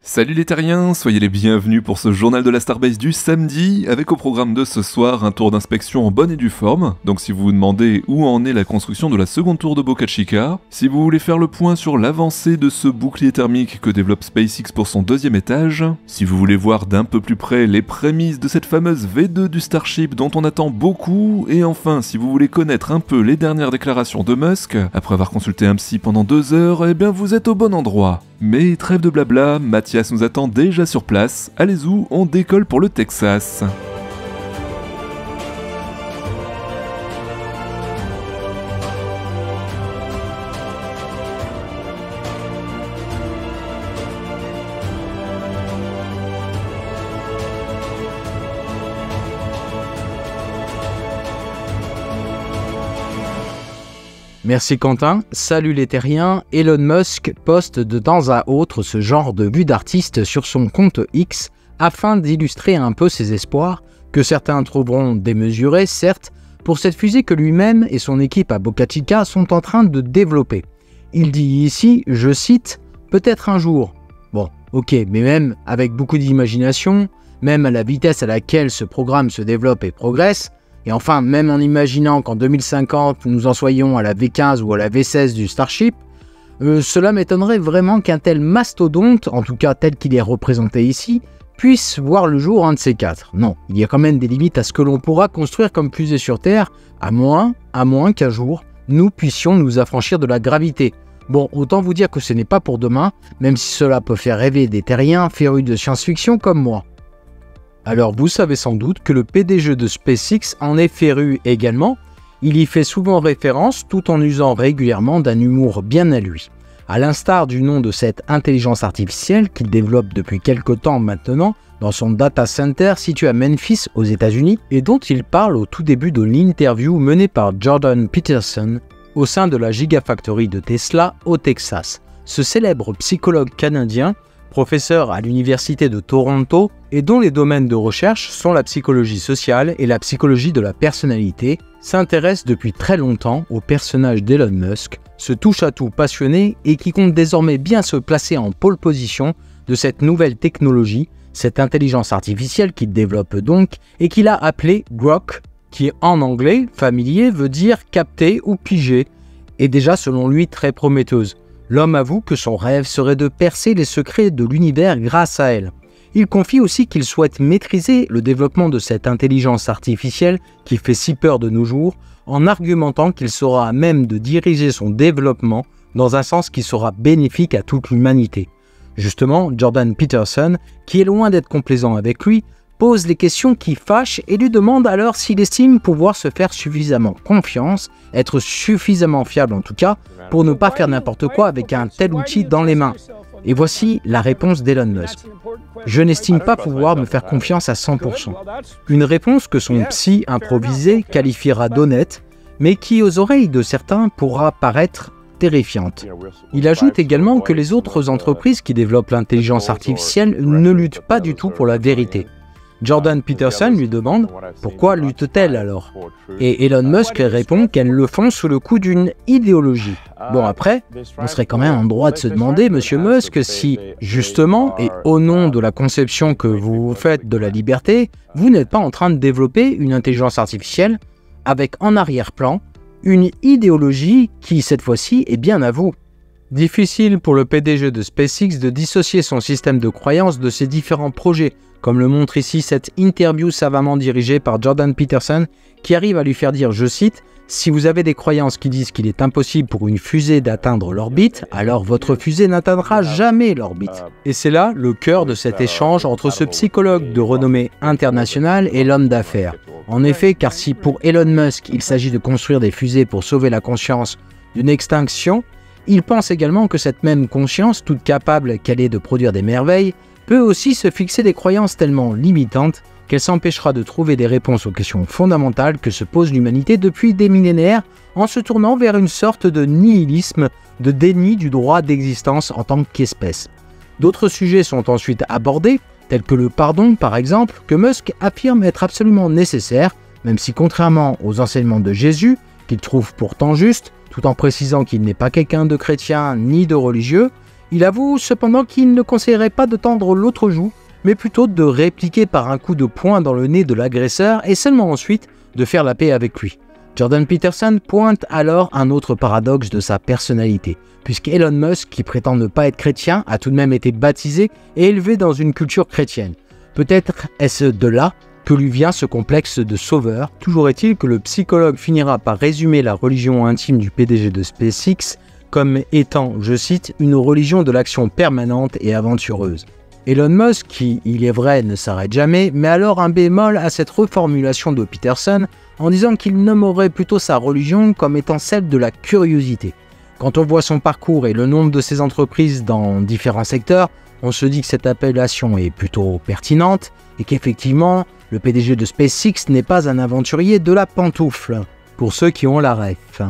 Salut les terriens, soyez les bienvenus pour ce journal de la Starbase du samedi, avec au programme de ce soir un tour d'inspection en bonne et due forme, donc si vous vous demandez où en est la construction de la seconde tour de Boca Chica, si vous voulez faire le point sur l'avancée de ce bouclier thermique que développe SpaceX pour son deuxième étage, si vous voulez voir d'un peu plus près les prémices de cette fameuse V2 du Starship dont on attend beaucoup, et enfin si vous voulez connaître un peu les dernières déclarations de Musk, après avoir consulté un psy pendant 2 heures, eh bien vous êtes au bon endroit. Mais trêve de blabla, Mathias nous attend déjà sur place. Allez-y, on décolle pour le Texas. Merci Quentin. Salut les terriens. Elon Musk poste de temps à autre ce genre de vue d'artiste sur son compte X afin d'illustrer un peu ses espoirs, que certains trouveront démesurés certes, pour cette fusée que lui-même et son équipe à Boca Chica sont en train de développer. Il dit ici, je cite, « peut-être un jour ». Bon, ok, mais même avec beaucoup d'imagination, même à la vitesse à laquelle ce programme se développe et progresse, et enfin, même en imaginant qu'en 2050, nous en soyons à la V15 ou à la V16 du Starship, cela m'étonnerait vraiment qu'un tel mastodonte, en tout cas tel qu'il est représenté ici, puisse voir le jour un de ces quatre. Non, il y a quand même des limites à ce que l'on pourra construire comme fusée sur Terre, à moins qu'un jour, nous puissions nous affranchir de la gravité. Bon, autant vous dire que ce n'est pas pour demain, même si cela peut faire rêver des terriens férus de science-fiction comme moi. Alors vous savez sans doute que le PDG de SpaceX en est féru également, il y fait souvent référence tout en usant régulièrement d'un humour bien à lui. À l'instar du nom de cette intelligence artificielle qu'il développe depuis quelque temps maintenant dans son data center situé à Memphis aux États-Unis et dont il parle au tout début de l'interview menée par Jordan Peterson au sein de la Gigafactory de Tesla au Texas. Ce célèbre psychologue canadien, professeur à l'université de Toronto et dont les domaines de recherche sont la psychologie sociale et la psychologie de la personnalité, s'intéresse depuis très longtemps au personnage d'Elon Musk, ce touche-à-tout passionné et qui compte désormais bien se placer en pole position de cette nouvelle technologie, cette intelligence artificielle qu'il développe donc et qu'il a appelée Grok, qui en anglais familier veut dire capter ou piger, et déjà selon lui très prometteuse. L'homme avoue que son rêve serait de percer les secrets de l'univers grâce à elle. Il confie aussi qu'il souhaite maîtriser le développement de cette intelligence artificielle qui fait si peur de nos jours, en argumentant qu'il sera à même de diriger son développement dans un sens qui sera bénéfique à toute l'humanité. Justement, Jordan Peterson, qui est loin d'être complaisant avec lui, pose les questions qui fâchent et lui demande alors s'il estime pouvoir se faire suffisamment confiance, être suffisamment fiable en tout cas, pour ne pas faire n'importe quoi avec un tel outil dans les mains. Et voici la réponse d'Elon Musk. Je n'estime pas pouvoir me faire confiance à 100%. Une réponse que son psy improvisé qualifiera d'honnête, mais qui aux oreilles de certains pourra paraître terrifiante. Il ajoute également que les autres entreprises qui développent l'intelligence artificielle ne luttent pas du tout pour la vérité. Jordan Peterson lui demande « Pourquoi luttent-elles alors ?» Et Elon Musk répond qu'elles le font sous le coup d'une idéologie. Bon après, on serait quand même en droit de se demander, monsieur Musk, si, justement, et au nom de la conception que vous faites de la liberté, vous n'êtes pas en train de développer une intelligence artificielle avec en arrière-plan une idéologie qui, cette fois-ci, est bien à vous. Difficile pour le PDG de SpaceX de dissocier son système de croyances de ses différents projets, comme le montre ici cette interview savamment dirigée par Jordan Peterson, qui arrive à lui faire dire, je cite, « Si vous avez des croyances qui disent qu'il est impossible pour une fusée d'atteindre l'orbite, alors votre fusée n'atteindra jamais l'orbite. » Et c'est là le cœur de cet échange entre ce psychologue de renommée internationale et l'homme d'affaires. En effet, car si pour Elon Musk, il s'agit de construire des fusées pour sauver la conscience d'une extinction, il pense également que cette même conscience, toute capable qu'elle est de produire des merveilles, peut aussi se fixer des croyances tellement limitantes qu'elle s'empêchera de trouver des réponses aux questions fondamentales que se pose l'humanité depuis des millénaires en se tournant vers une sorte de nihilisme, de déni du droit d'existence en tant qu'espèce. D'autres sujets sont ensuite abordés, tels que le pardon par exemple, que Musk affirme être absolument nécessaire, même si contrairement aux enseignements de Jésus, qu'il trouve pourtant justes, tout en précisant qu'il n'est pas quelqu'un de chrétien ni de religieux, Il avoue cependant qu'il ne conseillerait pas de tendre l'autre joue, mais plutôt de répliquer par un coup de poing dans le nez de l'agresseur et seulement ensuite de faire la paix avec lui. Jordan Peterson pointe alors un autre paradoxe de sa personnalité, puisque Elon Musk, qui prétend ne pas être chrétien, a tout de même été baptisé et élevé dans une culture chrétienne. Peut-être est-ce de là que lui vient ce complexe de sauveur. Toujours est-il que le psychologue finira par résumer la religion intime du PDG de SpaceX comme étant, je cite, une religion de l'action permanente et aventureuse. Elon Musk, qui, il est vrai, ne s'arrête jamais, met alors un bémol à cette reformulation de Peterson en disant qu'il nommerait plutôt sa religion comme étant celle de la curiosité. Quand on voit son parcours et le nombre de ses entreprises dans différents secteurs, on se dit que cette appellation est plutôt pertinente et qu'effectivement, le PDG de SpaceX n'est pas un aventurier de la pantoufle, pour ceux qui ont la ref.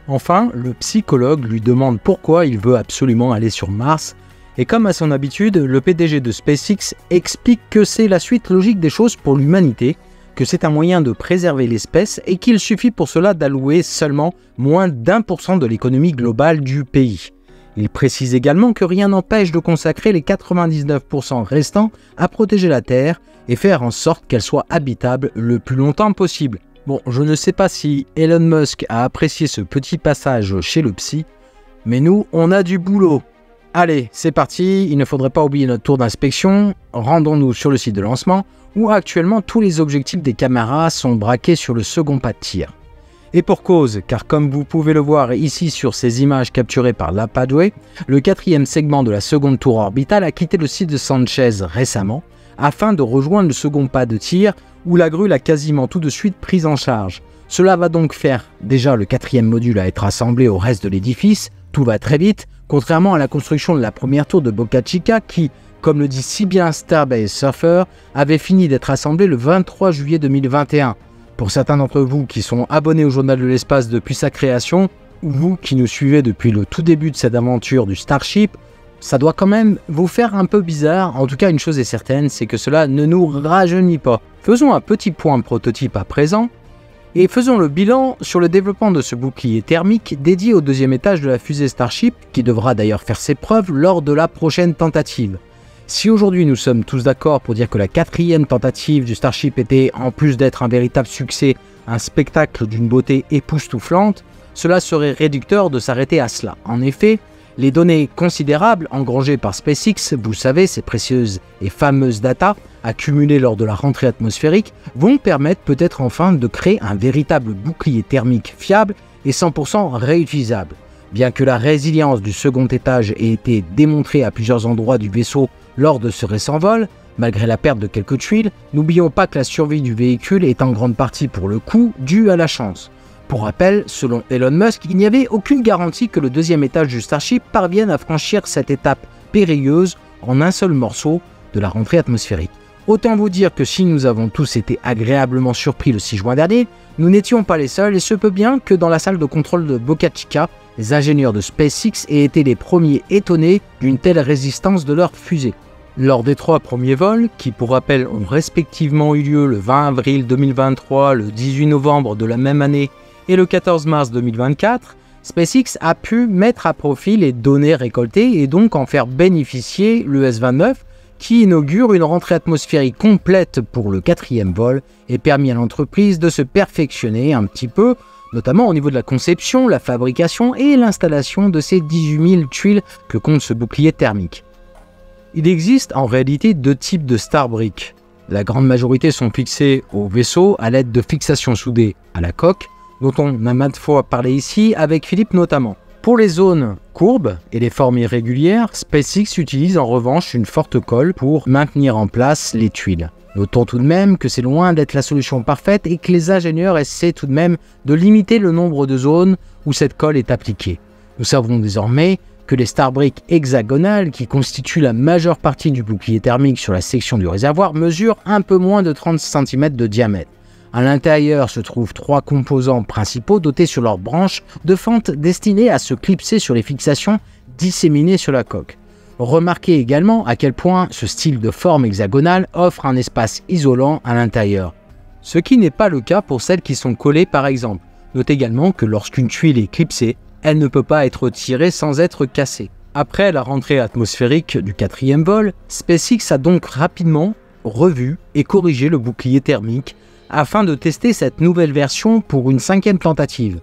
Enfin, le psychologue lui demande pourquoi il veut absolument aller sur Mars, et comme à son habitude, le PDG de SpaceX explique que c'est la suite logique des choses pour l'humanité, que c'est un moyen de préserver l'espèce et qu'il suffit pour cela d'allouer seulement moins d'1% de l'économie globale du pays. Il précise également que rien n'empêche de consacrer les 99% restants à protéger la Terre et faire en sorte qu'elle soit habitable le plus longtemps possible. Bon, je ne sais pas si Elon Musk a apprécié ce petit passage chez le psy, mais nous, on a du boulot. Allez, c'est parti, il ne faudrait pas oublier notre tour d'inspection, rendons-nous sur le site de lancement, où actuellement tous les objectifs des caméras sont braqués sur le second pas de tir. Et pour cause, car comme vous pouvez le voir ici sur ces images capturées par la Padway, le 4e segment de la seconde tour orbitale a quitté le site de Sanchez récemment, afin de rejoindre le second pas de tir, où la grue l'a quasiment tout de suite prise en charge. Cela va donc faire déjà le 4e module à être assemblé au reste de l'édifice, tout va très vite, contrairement à la construction de la première tour de Boca Chica qui, comme le dit si bien Starbase Surfer, avait fini d'être assemblé le 23 juillet 2021. Pour certains d'entre vous qui sont abonnés au Journal de l'Espace depuis sa création, ou vous qui nous suivez depuis le tout début de cette aventure du Starship, ça doit quand même vous faire un peu bizarre. En tout cas, une chose est certaine, c'est que cela ne nous rajeunit pas. Faisons un petit point prototype à présent, et faisons le bilan sur le développement de ce bouclier thermique dédié au deuxième étage de la fusée Starship, qui devra d'ailleurs faire ses preuves lors de la prochaine tentative. Si aujourd'hui nous sommes tous d'accord pour dire que la 4e tentative du Starship était, en plus d'être un véritable succès, un spectacle d'une beauté époustouflante, cela serait réducteur de s'arrêter à cela. En effet, les données considérables engrangées par SpaceX, vous savez, ces précieuses et fameuses datas accumulées lors de la rentrée atmosphérique, vont permettre peut-être enfin de créer un véritable bouclier thermique fiable et 100% réutilisable. Bien que la résilience du second étage ait été démontrée à plusieurs endroits du vaisseau lors de ce récent vol, malgré la perte de quelques tuiles, n'oublions pas que la survie du véhicule est en grande partie pour le coup due à la chance. Pour rappel, selon Elon Musk, il n'y avait aucune garantie que le deuxième étage du Starship parvienne à franchir cette étape périlleuse en un seul morceau de la rentrée atmosphérique. Autant vous dire que si nous avons tous été agréablement surpris le 6 juin dernier, nous n'étions pas les seuls et se peut bien que dans la salle de contrôle de Boca Chica, les ingénieurs de SpaceX aient été les premiers étonnés d'une telle résistance de leur fusée. Lors des 3 premiers vols, qui pour rappel ont respectivement eu lieu le 20 avril 2023, le 18 novembre de la même année et le 14 mars 2024, SpaceX a pu mettre à profit les données récoltées et donc en faire bénéficier le S-29 qui inaugure une rentrée atmosphérique complète pour le 4e vol et permis à l'entreprise de se perfectionner un petit peu, notamment au niveau de la conception, la fabrication et l'installation de ces 18 000 tuiles que compte ce bouclier thermique. Il existe en réalité 2 types de Starbrick. La grande majorité sont fixées au vaisseau à l'aide de fixations soudées à la coque, dont on a maintes fois parlé ici avec Philippe notamment. Pour les zones courbes et les formes irrégulières, SpaceX utilise en revanche une forte colle pour maintenir en place les tuiles. Notons tout de même que c'est loin d'être la solution parfaite et que les ingénieurs essaient tout de même de limiter le nombre de zones où cette colle est appliquée. Nous savons désormais que les Starbrick hexagonales, qui constituent la majeure partie du bouclier thermique sur la section du réservoir, mesurent un peu moins de 30 cm de diamètre. À l'intérieur se trouvent 3 composants principaux dotés sur leurs branches de fente destinées à se clipser sur les fixations disséminées sur la coque. Remarquez également à quel point ce style de forme hexagonale offre un espace isolant à l'intérieur. Ce qui n'est pas le cas pour celles qui sont collées par exemple. Notez également que lorsqu'une tuile est clipsée, elle ne peut pas être tirée sans être cassée. Après la rentrée atmosphérique du 4e vol, SpaceX a donc rapidement revu et corrigé le bouclier thermique afin de tester cette nouvelle version pour une 5e tentative.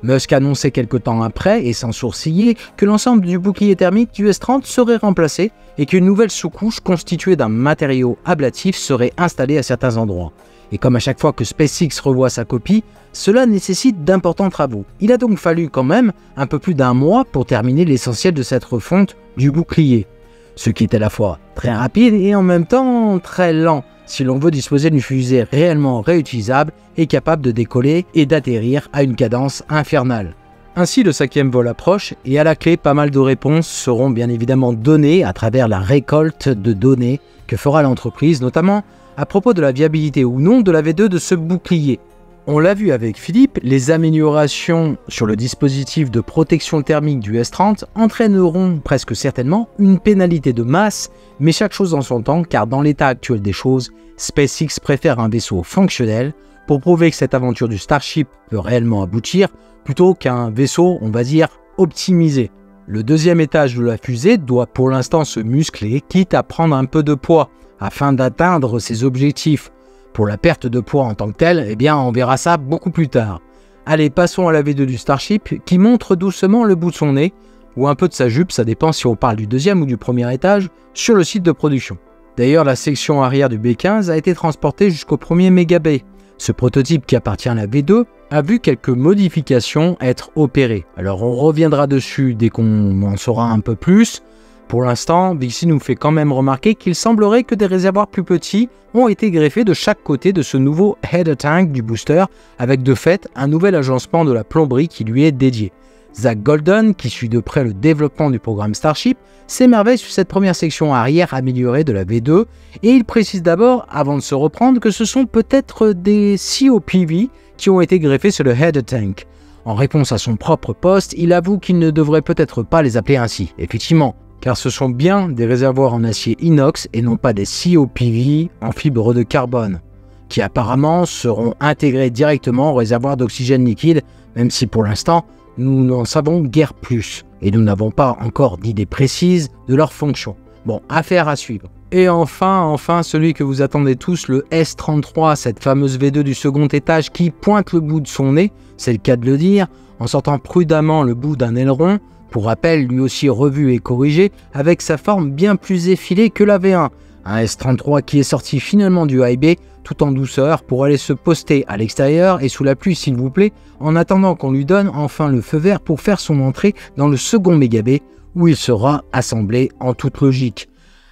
Musk annonçait quelque temps après, et sans sourciller, que l'ensemble du bouclier thermique du S-30 serait remplacé et qu'une nouvelle sous-couche constituée d'un matériau ablatif serait installée à certains endroits. Et comme à chaque fois que SpaceX revoit sa copie, cela nécessite d'importants travaux. Il a donc fallu quand même un peu plus d'un mois pour terminer l'essentiel de cette refonte du bouclier. Ce qui est à la fois très rapide et en même temps très lent, si l'on veut disposer d'une fusée réellement réutilisable et capable de décoller et d'atterrir à une cadence infernale. Ainsi, le 5e vol approche et à la clé, pas mal de réponses seront bien évidemment données à travers la récolte de données que fera l'entreprise, notamment à propos de la viabilité ou non de la V2 de ce bouclier. On l'a vu avec Philippe, les améliorations sur le dispositif de protection thermique du S-30 entraîneront presque certainement une pénalité de masse, mais chaque chose en son temps, car dans l'état actuel des choses, SpaceX préfère un vaisseau fonctionnel pour prouver que cette aventure du Starship peut réellement aboutir, plutôt qu'un vaisseau, on va dire, optimisé. Le 2e étage de la fusée doit pour l'instant se muscler, quitte à prendre un peu de poids, afin d'atteindre ses objectifs. Pour la perte de poids en tant que telle, eh bien on verra ça beaucoup plus tard. Allez, passons à la V2 du Starship, qui montre doucement le bout de son nez, ou un peu de sa jupe, ça dépend si on parle du 2e ou du 1er étage, sur le site de production. D'ailleurs, la section arrière du B-15 a été transportée jusqu'au 1er mégabay. Ce prototype qui appartient à la V2 a vu quelques modifications être opérées. Alors on reviendra dessus dès qu'on en saura un peu plus. Pour l'instant, Vixi nous fait quand même remarquer qu'il semblerait que des réservoirs plus petits ont été greffés de chaque côté de ce nouveau header tank du booster, avec de fait un nouvel agencement de la plomberie qui lui est dédié. Zach Golden, qui suit de près le développement du programme Starship, s'émerveille sur cette première section arrière améliorée de la V2, et il précise d'abord, avant de se reprendre, que ce sont peut-être des COPV qui ont été greffés sur le header tank. En réponse à son propre poste, il avoue qu'il ne devrait peut-être pas les appeler ainsi. Effectivement, car ce sont bien des réservoirs en acier inox et non pas des COPV en fibre de carbone, qui apparemment seront intégrés directement au réservoir d'oxygène liquide, même si pour l'instant, nous n'en savons guère plus, et nous n'avons pas encore d'idée précise de leur fonction. Bon, affaire à suivre. Et enfin, celui que vous attendez tous, le S-33, cette fameuse V2 du 2e étage qui pointe le bout de son nez, c'est le cas de le dire, en sortant prudemment le bout d'un aileron, pour rappel, lui aussi revu et corrigé, avec sa forme bien plus effilée que la V1. Un S-33 qui est sorti finalement du high bay, tout en douceur, pour aller se poster à l'extérieur et sous la pluie s'il vous plaît, en attendant qu'on lui donne enfin le feu vert pour faire son entrée dans le 2e mégabay, où il sera assemblé en toute logique.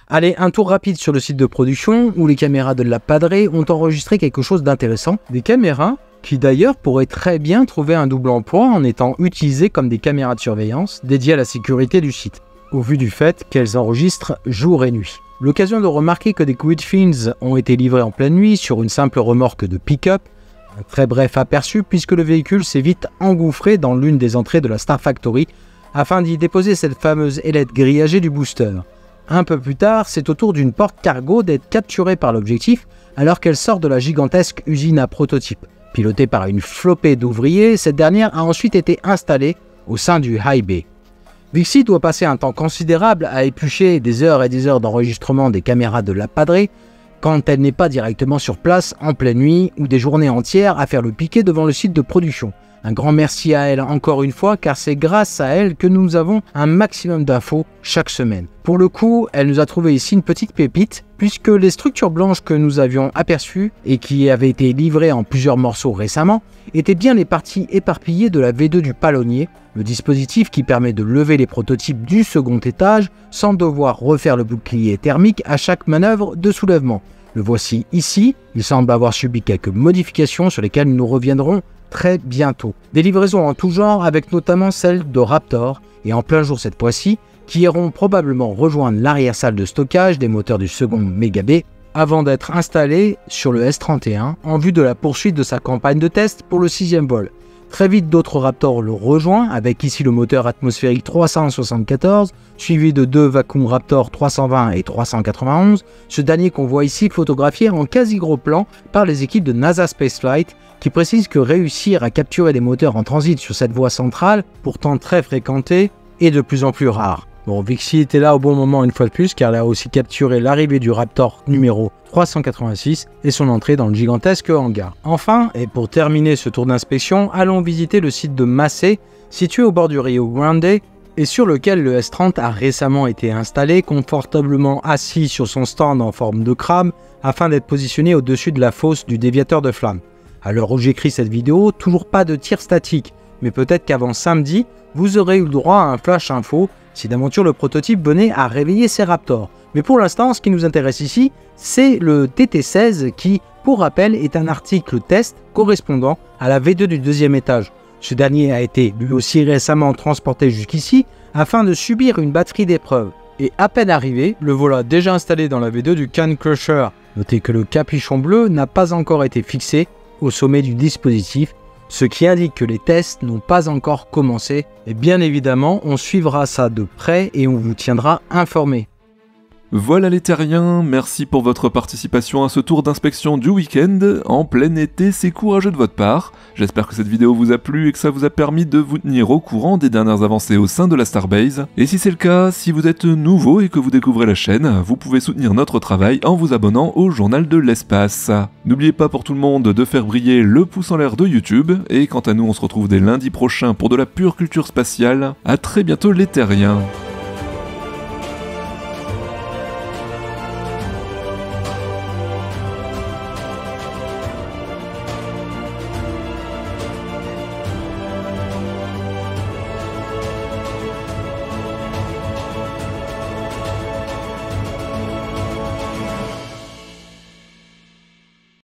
Allez, un tour rapide sur le site de production, où les caméras de la Padre ont enregistré quelque chose d'intéressant. Des caméras qui d'ailleurs pourraient très bien trouver un double emploi en étant utilisées comme des caméras de surveillance dédiées à la sécurité du site, au vu du fait qu'elles enregistrent jour et nuit. L'occasion de remarquer que des Quick Fins ont été livrés en pleine nuit sur une simple remorque de pick-up, un très bref aperçu puisque le véhicule s'est vite engouffré dans l'une des entrées de la Star Factory afin d'y déposer cette fameuse ailette grillagée du booster. Un peu plus tard, c'est au tour d'une porte cargo d'être capturée par l'objectif alors qu'elle sort de la gigantesque usine à prototypes. Pilotée par une flopée d'ouvriers, cette dernière a ensuite été installée au sein du high bay. Vixi doit passer un temps considérable à éplucher des heures et des heures d'enregistrement des caméras de la Padre quand elle n'est pas directement sur place en pleine nuit ou des journées entières à faire le piquet devant le site de production. Un grand merci à elle encore une fois car c'est grâce à elle que nous avons un maximum d'infos chaque semaine. Pour le coup, elle nous a trouvé ici une petite pépite puisque les structures blanches que nous avions aperçues et qui avaient été livrées en plusieurs morceaux récemment étaient bien les parties éparpillées de la V2 du palonnier, le dispositif qui permet de lever les prototypes du 2e étage sans devoir refaire le bouclier thermique à chaque manœuvre de soulèvement. Le voici ici, il semble avoir subi quelques modifications sur lesquelles nous reviendrons très bientôt. Des livraisons en tout genre avec notamment celle de Raptor et en plein jour cette fois-ci qui iront probablement rejoindre l'arrière-salle de stockage des moteurs du 2e mégabay avant d'être installés sur le S-31 en vue de la poursuite de sa campagne de test pour le 6e vol. Très vite d'autres Raptors le rejoignent avec ici le moteur atmosphérique 374 suivi de 2 Vacuum Raptor 320 et 391, ce dernier qu'on voit ici photographié en quasi gros plan par les équipes de NASA Spaceflight qui précisent que réussir à capturer des moteurs en transit sur cette voie centrale, pourtant très fréquentée, est de plus en plus rare. Bon, Vixie était là au bon moment une fois de plus, car elle a aussi capturé l'arrivée du Raptor numéro 386 et son entrée dans le gigantesque hangar. Enfin, et pour terminer ce tour d'inspection, allons visiter le site de Massey, situé au bord du Rio Grande, et sur lequel le S30 a récemment été installé, confortablement assis sur son stand en forme de crabe, afin d'être positionné au-dessus de la fosse du déviateur de flamme. À l'heure où j'écris cette vidéo, toujours pas de tir statique, mais peut-être qu'avant samedi, vous aurez eu le droit à un flash info si d'aventure le prototype venait à réveiller ses Raptors. Mais pour l'instant, ce qui nous intéresse ici, c'est le TT16 qui, pour rappel, est un article test correspondant à la V2 du deuxième étage. Ce dernier a été lui aussi récemment transporté jusqu'ici afin de subir une batterie d'épreuves. Et à peine arrivé, le voilà déjà installé dans la V2 du Can Crusher. Notez que le capuchon bleu n'a pas encore été fixé au sommet du dispositif, ce qui indique que les tests n'ont pas encore commencé. Et bien évidemment, on suivra ça de près et on vous tiendra informé. Voilà les terriens, merci pour votre participation à ce tour d'inspection du week-end. En plein été, c'est courageux de votre part. J'espère que cette vidéo vous a plu et que ça vous a permis de vous tenir au courant des dernières avancées au sein de la Starbase. Et si c'est le cas, si vous êtes nouveau et que vous découvrez la chaîne, vous pouvez soutenir notre travail en vous abonnant au Journal de l'Espace. N'oubliez pas pour tout le monde de faire briller le pouce en l'air de YouTube. Et quant à nous, on se retrouve dès lundi prochain pour de la pure culture spatiale. À très bientôt les terriens.